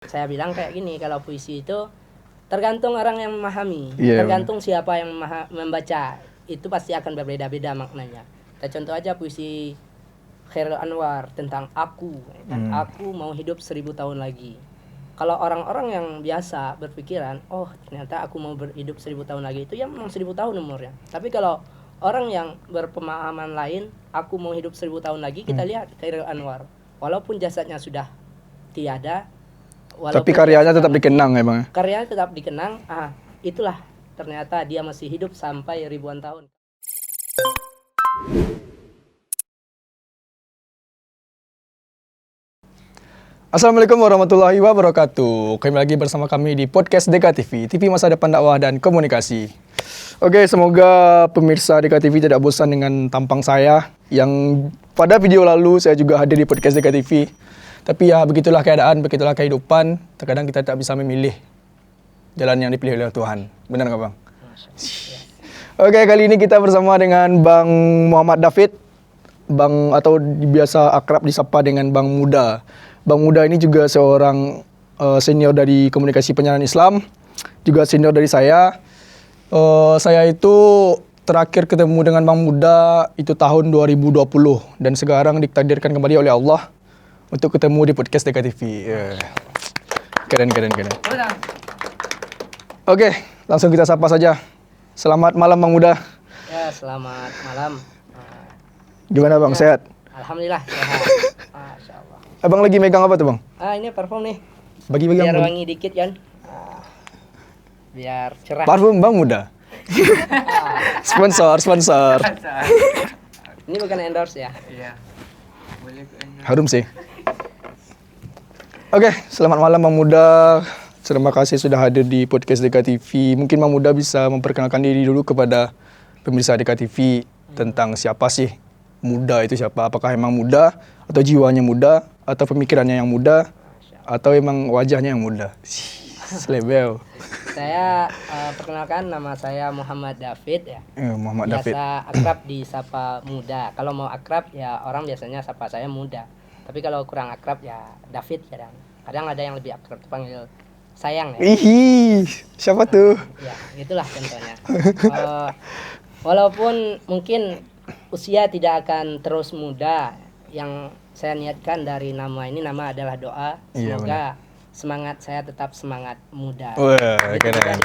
Saya bilang kayak gini, kalau puisi itu tergantung orang yang memahami, Iya, tergantung siapa yang membaca, itu pasti akan berbeda-beda maknanya. Kita contoh aja puisi Khairil Anwar tentang aku, ya kan? Aku mau hidup 1000 tahun lagi. Kalau orang-orang yang biasa berpikiran, oh ternyata aku mau hidup 1000 tahun lagi, itu ya memang 1000 tahun umurnya. Tapi kalau orang yang berpemahaman lain, aku mau hidup 1000 tahun lagi, kita lihat Khairil Anwar. Walaupun jasadnya sudah tiada, Tapi walaupun karyanya tetap dikenang emang. karyanya tetap dikenang. Itulah ternyata dia masih hidup sampai ribuan tahun. Assalamualaikum warahmatullahi wabarakatuh. Kembali lagi bersama kami di podcast DKTV, TV Masa Depan Dakwah dan Komunikasi. Oke, semoga pemirsa DKTV tidak bosan dengan tampang saya yang pada video lalu saya juga hadir di podcast DKTV. Tapi ya begitulah keadaan, begitulah kehidupan. Terkadang kita tak bisa memilih jalan yang dipilih oleh Tuhan. Benar nggak Bang? Oke, kali ini kita bersama dengan Bang Muhammad David. Bang atau biasa akrab disapa dengan Bang Muda. Bang Muda ini juga seorang senior dari komunikasi penyiaran Islam, juga senior dari saya. Saya itu terakhir ketemu dengan Bang Muda itu tahun 2020 dan sekarang ditakdirkan kembali oleh Allah untuk ketemu di podcast DKTV. Keren. Oke, langsung kita sapa saja. Selamat malam Bang Muda. Ya, selamat malam. Gimana Bang, sehat? Alhamdulillah sehat. Masya Allah. Abang lagi megang apa tuh Bang? Ini parfum nih. Bagi-bagi Biar Bang. wangi dikit kan. Biar cerah. Parfum Bang Muda. Sponsor. Ini bukan endorse ya. Iya. Boleh ke endorse. Harum sih. Oke, selamat malam Bang Muda. Terima kasih sudah hadir di podcast DKTV. Mungkin Bang Muda bisa memperkenalkan diri dulu kepada pemirsa DKTV tentang siapa sih muda itu siapa? Apakah emang muda atau jiwanya muda atau pemikirannya yang muda atau emang wajahnya yang muda? Selebel. Saya perkenalkan, nama saya Muhammad David ya. Muhammad David. Biasa akrab disapa Muda. Kalau mau akrab ya orang biasanya sapa saya Muda. Tapi kalau kurang akrab ya David kadang. Kadang ada yang lebih akrab panggil sayang ya. Ih, siapa tuh? Ya, itulah contohnya. Walaupun mungkin usia tidak akan terus muda, yang saya niatkan dari nama ini, nama adalah doa. Iya, Semoga semangat saya tetap semangat muda. Wah, keren.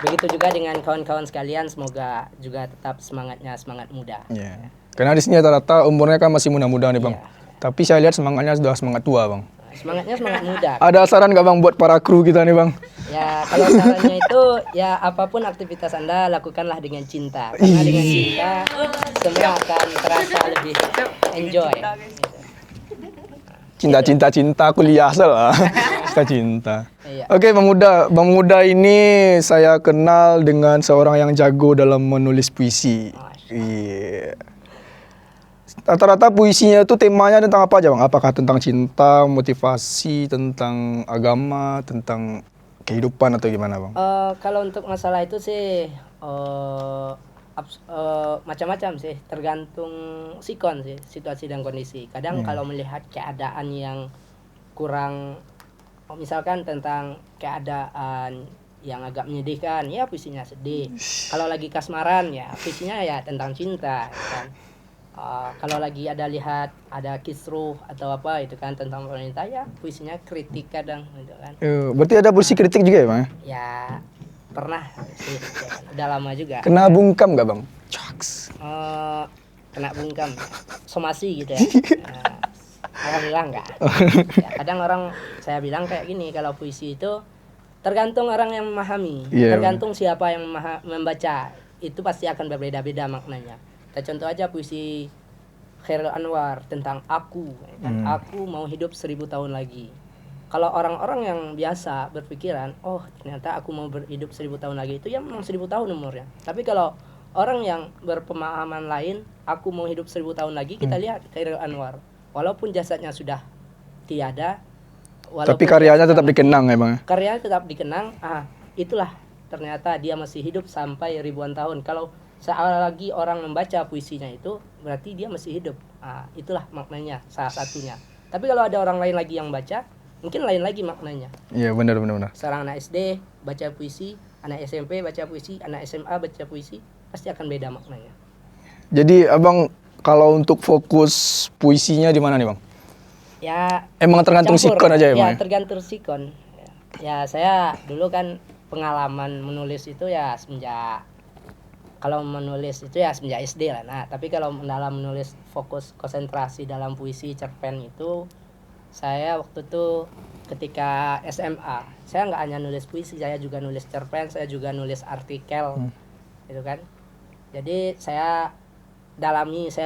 Begitu juga dengan kawan-kawan sekalian, semoga juga tetap semangatnya semangat muda. Iya. Karena di sini rata-rata umurnya kan masih muda-muda nih Bang. Iya. Tapi saya lihat semangatnya sudah semangat tua Bang. Semangatnya semangat muda. Ada saran nggak Bang buat para kru kita nih Bang? Ya, kalau sarannya itu ya apapun aktivitas Anda lakukanlah dengan cinta. Karena dengan cinta semua akan terasa lebih enjoy. Gitu. Cinta kuliah salah. Cinta. Iya. Oke Bang Muda ini saya kenal dengan seorang yang jago dalam menulis puisi. Iya. Rata-rata puisinya itu temanya tentang apa aja Bang? Apakah tentang cinta, motivasi, tentang agama, tentang kehidupan atau gimana Bang? Kalau untuk masalah itu sih macam-macam sih, tergantung sikon sih, situasi dan kondisi. Kadang kalau melihat keadaan yang kurang, misalkan tentang keadaan yang agak menyedihkan, ya puisinya sedih. Kalau lagi kasmaran ya puisinya ya tentang cinta, kan. Kalau lagi lihat ada kisruh atau apa itu kan tentang pemerintah, ya puisinya kritik kadang gitu kan. Berarti ada puisi kritik juga ya Bang? Ya pernah sih, ya kan. Udah lama juga. Kena bungkam nggak Bang? Caks. Kena bungkam, somasi gitu ya. Alhamdulillah enggak. Ya, kadang orang, saya bilang kayak gini, kalau puisi itu tergantung orang yang memahami, tergantung siapa yang membaca, itu pasti akan berbeda-beda maknanya. Kita contoh aja puisi Khairil Anwar tentang aku, ya kan? Aku mau hidup 1000 tahun lagi. Kalau orang-orang yang biasa berpikiran, oh ternyata aku mau hidup 1000 tahun lagi, itu ya memang 1000 tahun umurnya. Tapi kalau orang yang berpemahaman lain, aku mau hidup 1000 tahun lagi, kita lihat Khairil Anwar. Walaupun jasadnya sudah tiada, Tapi karyanya tetap dikenang emang. Karyanya tetap dikenang. Itulah ternyata dia masih hidup sampai ribuan tahun. Kalau lagi orang membaca puisinya itu, berarti dia masih hidup. Itulah maknanya, salah satunya. Tapi kalau ada orang lain lagi yang baca, mungkin lain lagi maknanya. Iya, benar. Seorang anak SD baca puisi, anak SMP baca puisi, anak SMA baca puisi, pasti akan beda maknanya. Jadi Abang kalau untuk fokus puisinya di mana nih, Bang? Ya Emang tergantung campur. sikon aja emang. Ya tergantung sikon. Ya saya dulu kan pengalaman menulis itu ya semenjak SD lah. Nah, tapi kalau dalam menulis fokus konsentrasi dalam puisi cerpen itu saya waktu itu ketika SMA. Saya nggak hanya nulis puisi, saya juga nulis cerpen, saya juga nulis artikel. Gitu kan. Jadi saya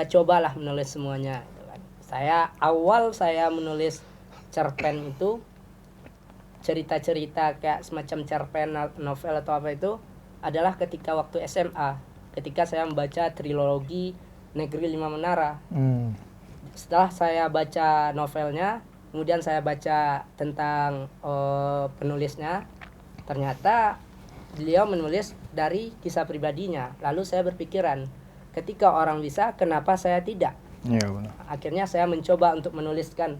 cobalah menulis semuanya gitu kan. Saya menulis cerpen itu cerita-cerita kayak semacam cerpen novel atau apa itu adalah ketika waktu SMA, ketika saya membaca trilogi Negeri Lima Menara. Setelah saya baca novelnya, kemudian saya baca tentang penulisnya, ternyata beliau menulis dari kisah pribadinya. Lalu saya berpikiran, ketika orang bisa, kenapa saya tidak? Iya, benar. Akhirnya saya mencoba untuk menuliskan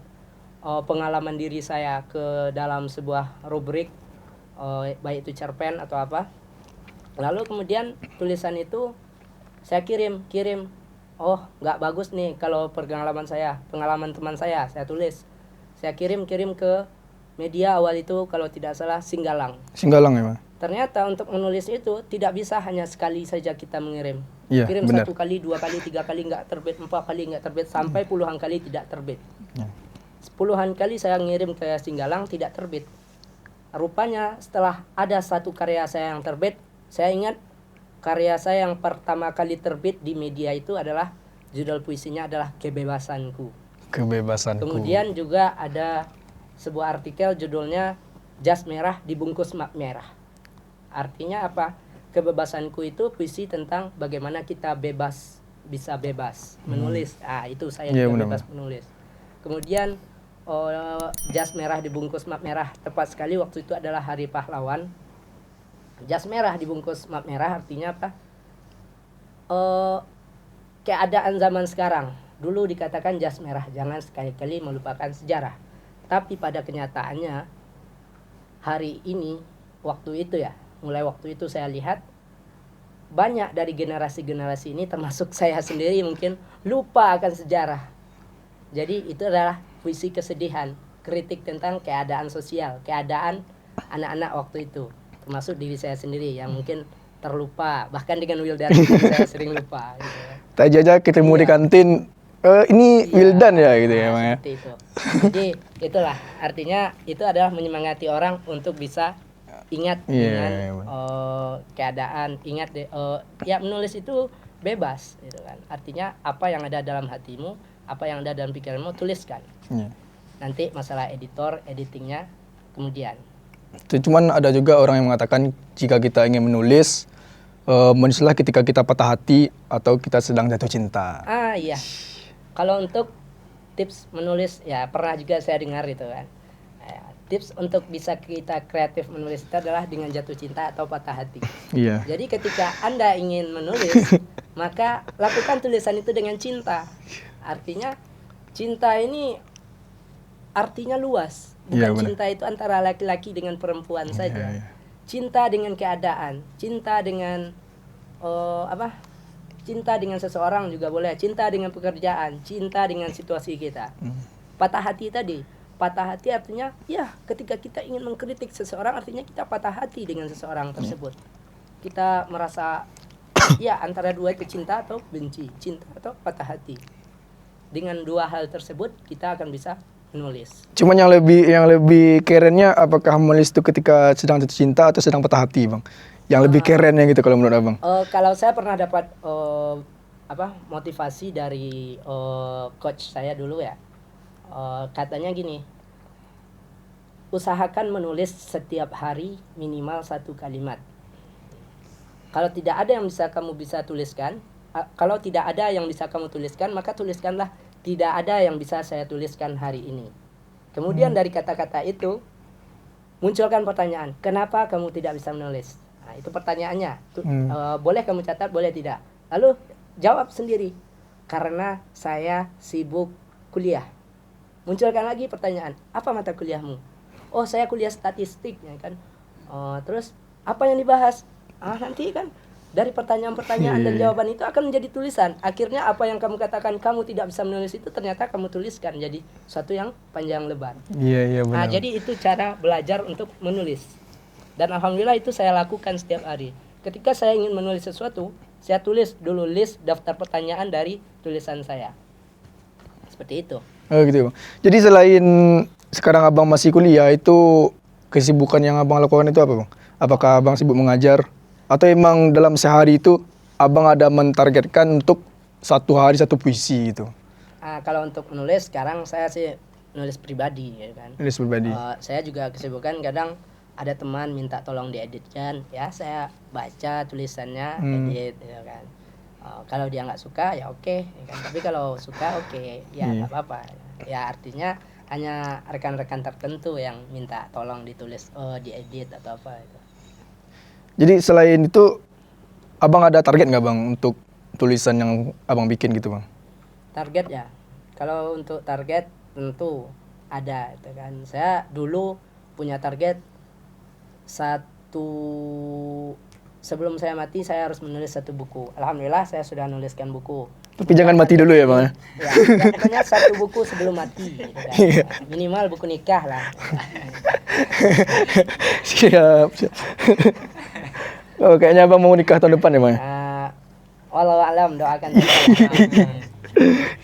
pengalaman diri saya ke dalam sebuah rubrik, baik itu cerpen atau apa. Lalu kemudian tulisan itu saya kirim. Oh, nggak bagus nih kalau pengalaman teman saya tulis. Saya kirim ke media awal itu kalau tidak salah Singgalang ya, Bang. Ternyata untuk menulis itu tidak bisa hanya sekali saja kita mengirim. Iya, Kirim benar. 1 kali, 2 kali, 3 kali nggak terbit, 4 kali nggak terbit, sampai puluhan kali tidak terbit. Ya. Puluhan kali saya ngirim ke Singgalang tidak terbit. Rupanya setelah ada satu karya saya yang terbit, saya ingat karya saya yang pertama kali terbit di media itu adalah judul puisinya adalah Kebebasanku. Kemudian juga ada sebuah artikel judulnya Jas Merah dibungkus map merah. Artinya apa? Kebebasanku itu puisi tentang bagaimana kita bisa bebas menulis. Itu saya juga bebas menulis. Kemudian jas merah dibungkus map merah, tepat sekali waktu itu adalah Hari Pahlawan. Jas merah dibungkus map merah artinya apa? Keadaan zaman sekarang. Dulu dikatakan jas merah, jangan sekali-kali melupakan sejarah. Tapi pada kenyataannya hari ini, mulai waktu itu saya lihat banyak dari generasi-generasi ini termasuk saya sendiri mungkin lupa akan sejarah. Jadi itu adalah puisi kesedihan, kritik tentang keadaan sosial, keadaan anak-anak waktu itu, termasuk diri saya sendiri yang mungkin terlupa, bahkan dengan Wildan saya sering lupa gitu. Tadi aja ketemu di kantin, ini Wildan ya gitu ya, Bang ya. Seperti itu. Jadi itulah artinya itu adalah menyemangati orang untuk bisa ingat dengan keadaan, menulis itu bebas gitu kan. Artinya apa yang ada dalam hatimu, apa yang ada dalam pikiranmu tuliskan. Nanti masalah editingnya kemudian. Cuman ada juga orang yang mengatakan jika kita ingin menulis, menulislah ketika kita patah hati atau kita sedang jatuh cinta. Iya. Kalau untuk tips menulis, ya pernah juga saya dengar itu kan. Tips untuk bisa kita kreatif menulis itu adalah dengan jatuh cinta atau patah hati. Iya. Jadi ketika Anda ingin menulis, maka lakukan tulisan itu dengan cinta. Artinya cinta ini artinya luas. Bukan cinta itu antara laki-laki dengan perempuan saja. Cinta dengan keadaan, cinta dengan cinta dengan seseorang juga boleh, cinta dengan pekerjaan, cinta dengan situasi kita. Patah hati artinya ya ketika kita ingin mengkritik seseorang artinya kita patah hati dengan seseorang tersebut. Kita merasa ya antara dua itu cinta atau benci, cinta atau patah hati. Dengan dua hal tersebut kita akan bisa menulis. Cuman yang lebih kerennya apakah menulis itu ketika sedang jatuh cinta atau sedang patah hati, Bang? Yang lebih kerennya gitu kalau menurut Abang? Kalau saya pernah dapat motivasi dari coach saya dulu ya. Katanya gini, usahakan menulis setiap hari minimal 1 kalimat. Kalau tidak ada yang bisa kamu tuliskan, maka tuliskanlah tidak ada yang bisa saya tuliskan hari ini. Kemudian dari kata-kata itu munculkan pertanyaan, kenapa kamu tidak bisa menulis? Nah, itu pertanyaannya. Boleh kamu catat, boleh tidak. Lalu jawab sendiri, karena saya sibuk kuliah. munculkan lagi pertanyaan, apa mata kuliahmu? Oh, saya kuliah statistik, ya kan. Terus apa yang dibahas? Nanti kan dari pertanyaan-pertanyaan dan jawaban itu akan menjadi tulisan. Akhirnya apa yang kamu katakan kamu tidak bisa menulis itu ternyata kamu tuliskan jadi suatu yang panjang lebar. Iya benar. Jadi itu cara belajar untuk menulis. Dan alhamdulillah itu saya lakukan setiap hari. Ketika saya ingin menulis sesuatu, saya tulis dulu list daftar pertanyaan dari tulisan saya. Seperti itu. Oh gitu Bang. Jadi selain sekarang Abang masih kuliah, itu kesibukan yang Abang lakukan itu apa Bang? Apakah Abang sibuk mengajar? Atau emang dalam sehari itu Abang ada mentargetkan untuk satu hari satu puisi gitu? Kalau untuk menulis sekarang saya sih nulis pribadi, ya kan. Nulis pribadi. Saya juga kesibukan kadang ada teman minta tolong dieditkan, ya saya baca tulisannya, edit, ya kan. Kalau dia nggak suka ya oke, ya kan. Tapi kalau suka oke, ya nggak apa-apa. Ya artinya hanya rekan-rekan tertentu yang minta tolong ditulis, diedit atau apa itu. Jadi selain itu Abang ada target nggak Bang untuk tulisan yang Abang bikin gitu Bang? Target ya, kalau untuk target tentu ada, itu kan. Saya dulu punya target sebelum saya mati saya harus menulis 1 buku. Alhamdulillah saya sudah menuliskan buku. Tapi jangan mati dulu ya Bang. Ya, pokoknya 1 buku sebelum mati, gitu kan. Minimal buku nikah lah. Siap. Oh, kayaknya Abang mau nikah tahun depan ya Bang? Wallahu alam, doakan.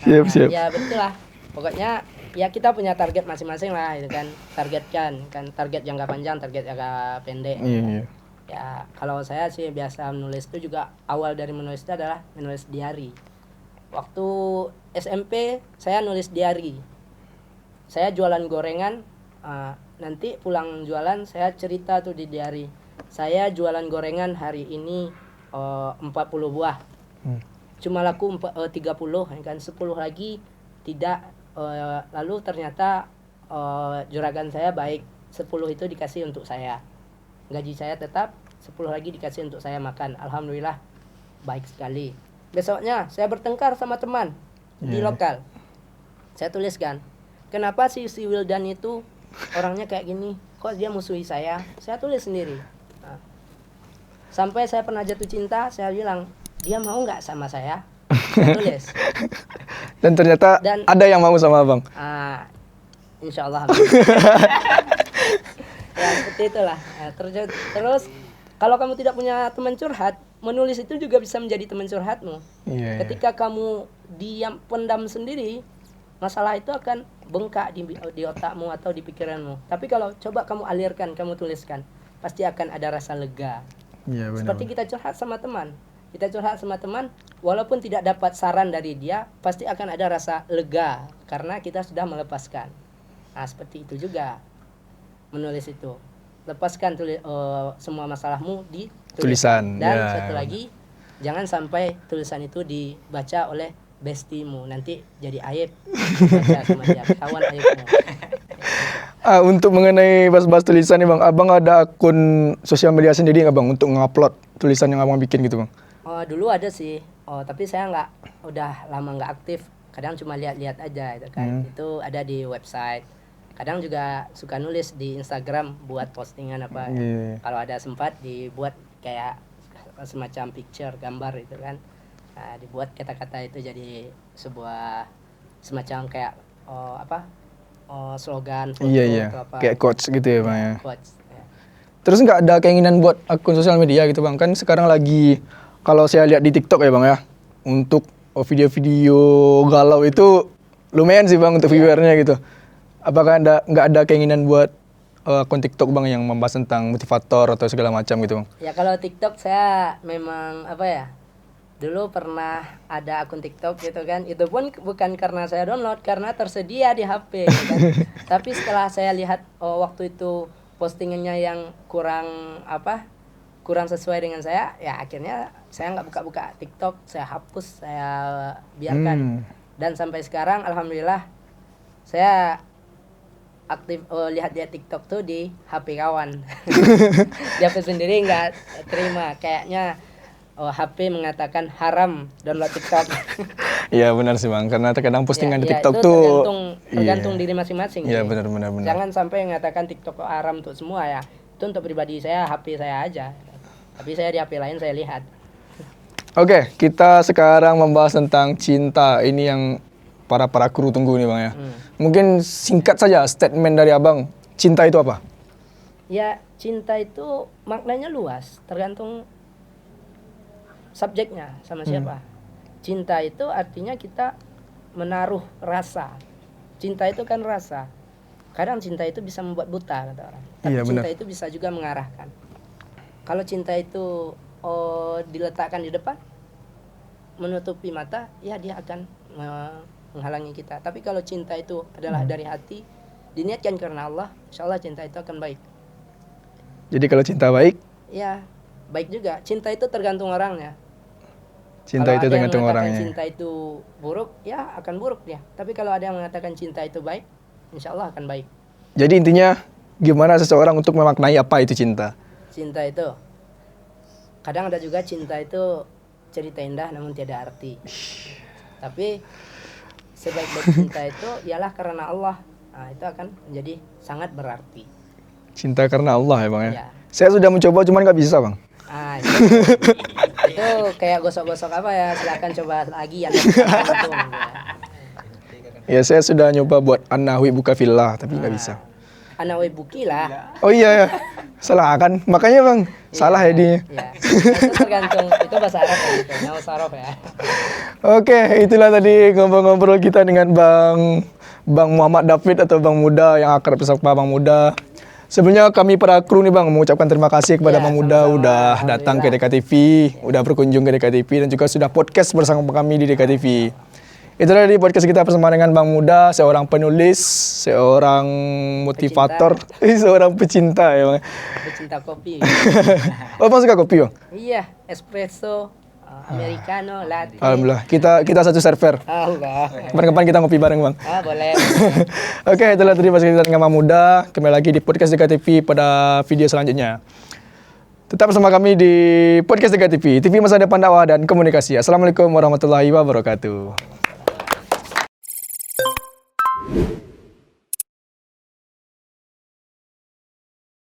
Siap. Ya betul lah. Pokoknya ya kita punya target masing-masing lah, itu kan. Targetkan kan, target jangka panjang, target jangka pendek. Iya. Ya kalau saya sih biasa menulis itu juga, awal dari menulis itu adalah menulis diary. Waktu SMP saya nulis diary. Saya jualan gorengan, nanti pulang jualan saya cerita tuh di diary. Saya jualan gorengan hari ini 40 buah. Cuma laku 30, kan 10 lagi tidak. Lalu ternyata juragan saya baik, 10 itu dikasih untuk saya. Gaji saya tetap, 10 lagi dikasih untuk saya makan. Alhamdulillah baik sekali. Besoknya saya bertengkar sama teman di lokal. Saya tuliskan, kenapa si Wildan itu orangnya kayak gini? Kok dia musuhi saya? Saya tulis sendiri. Sampai saya pernah jatuh cinta, saya bilang, dia mau nggak sama saya? Saya tulis. Dan ternyata ada yang mau sama Abang? Insya Allah. Ya seperti itulah. Terus kalau kamu tidak punya teman curhat, menulis itu juga bisa menjadi teman curhatmu. Ketika kamu diam pendam sendiri, masalah itu akan bengkak di otakmu atau di pikiranmu. Tapi kalau coba kamu alirkan, kamu tuliskan, pasti akan ada rasa lega. Seperti kita curhat sama teman. Kita curhat sama teman, walaupun tidak dapat saran dari dia, pasti akan ada rasa lega karena kita sudah melepaskan. Seperti itu juga menulis itu. Lepaskan semua masalahmu di tulisan. Dan satu lagi, jangan sampai tulisan itu dibaca oleh bestimu, nanti jadi aib baca sama dia, kawan aibmu. Untuk mengenai bahas tulisan nih Bang, Abang ada akun sosial media sendiri nggak Bang untuk ngupload tulisan yang Abang bikin gitu Bang? Dulu ada sih, tapi saya udah lama nggak aktif. Kadang cuma lihat-lihat aja, itu kan. Itu ada di website. Kadang juga suka nulis di Instagram buat postingan apa. Kalau ada sempat dibuat kayak semacam picture, gambar itu kan. Dibuat kata-kata itu jadi sebuah semacam kayak slogan, foto atau apa. Kayak quotes gitu ya Bang ya. Quotes, ya. Terus nggak ada keinginan buat akun sosial media gitu Bang? Kan sekarang lagi, kalau saya lihat di TikTok ya Bang ya, untuk video-video galau itu lumayan sih Bang untuk viewernya gitu. Apakah nggak ada keinginan buat akun TikTok Bang yang membahas tentang motivator atau segala macam gitu Bang? Ya kalau TikTok saya memang dulu pernah ada akun TikTok gitu kan. Itu pun bukan karena saya download, karena tersedia di HP gitu kan. Tapi setelah saya lihat waktu itu postingannya yang kurang sesuai dengan saya, ya akhirnya saya nggak buka-buka TikTok, saya hapus, saya biarkan. Dan sampai sekarang alhamdulillah saya aktif lihat TikTok tuh di HP kawan. Di HP sendiri nggak terima, kayaknya HP mengatakan haram download TikTok. Iya benar sih Bang, karena terkadang postingan di Ya, TikTok itu tuh tergantung diri masing-masing. Iya sih. benar. Jangan sampai mengatakan TikTok haram untuk semua ya. Itu untuk pribadi saya, HP saya aja. Tapi saya di HP lain saya lihat. Oke, kita sekarang membahas tentang cinta. Ini yang para kru tunggu nih Bang ya. Mungkin singkat saja statement dari Abang, cinta itu apa? Ya, cinta itu maknanya luas, tergantung subjeknya sama siapa. Cinta itu artinya kita menaruh rasa. Cinta itu kan rasa. Kadang cinta itu bisa membuat buta kata orang. Tapi Iya, cinta benar. itu bisa juga mengarahkan. Kalau cinta itu diletakkan di depan, menutupi mata, ya dia akan menghalangi kita. Tapi kalau cinta itu adalah dari hati, diniatkan karena Allah, insya Allah cinta itu akan baik. Jadi kalau cinta baik, Ya, baik juga. Cinta itu tergantung orangnya. cinta Kalau itu ada yang tergantung mengatakan orangnya. cinta itu buruk, ya akan buruk dia. Tapi kalau ada yang mengatakan cinta itu baik, insya Allah akan baik. Jadi intinya gimana seseorang untuk memaknai apa itu cinta? Cinta itu, kadang ada juga cinta itu cerita indah namun tiada arti. Tapi sebaik-baik cinta itu ialah karena Allah. Nah, itu akan menjadi sangat berarti. Cinta karena Allah ya Bang ya. Ya. Saya sudah mencoba cuman nggak bisa Bang. Ah, itu kayak gosok-gosok apa ya? Silakan coba lagi yang untung. Ya saya sudah nyoba buat An-Nahwi buka villa tapi nggak bisa. Anak webuki lah. Oh iya ya, salah kan? Makanya Bang, salah ya dia. Ya. Itu tergantung, itu bahasa Arab kan gitu. Nau sarof ya. Oke, itulah tadi ngobrol-ngobrol kita dengan Bang Muhammad David atau Bang Muda yang akrab disapa Bang Muda. Sebelumnya kami para kru nih Bang mengucapkan terima kasih kepada Ya, Bang Muda sama-sama. udah datang ke DKTV, udah berkunjung ke DKTV dan juga sudah podcast bersama kami di DKTV. Itulah di podcast kita bersama dengan Bang Muda, seorang penulis, seorang motivator, seorang pecinta ya Bang. Pecinta kopi. Oh Bang suka kopi Bang? Iya, espresso, americano, latte. Alhamdulillah, kita satu server. Allah. Kapan-kapan kita ngopi bareng Bang. Boleh. Oke, itulah tadi podcast kita dengan Bang Muda. Kembali lagi di podcast DKTV pada video selanjutnya. Tetap bersama kami di podcast DKTV, TV Masa Depan Dakwah dan Komunikasi. Assalamualaikum warahmatullahi wabarakatuh.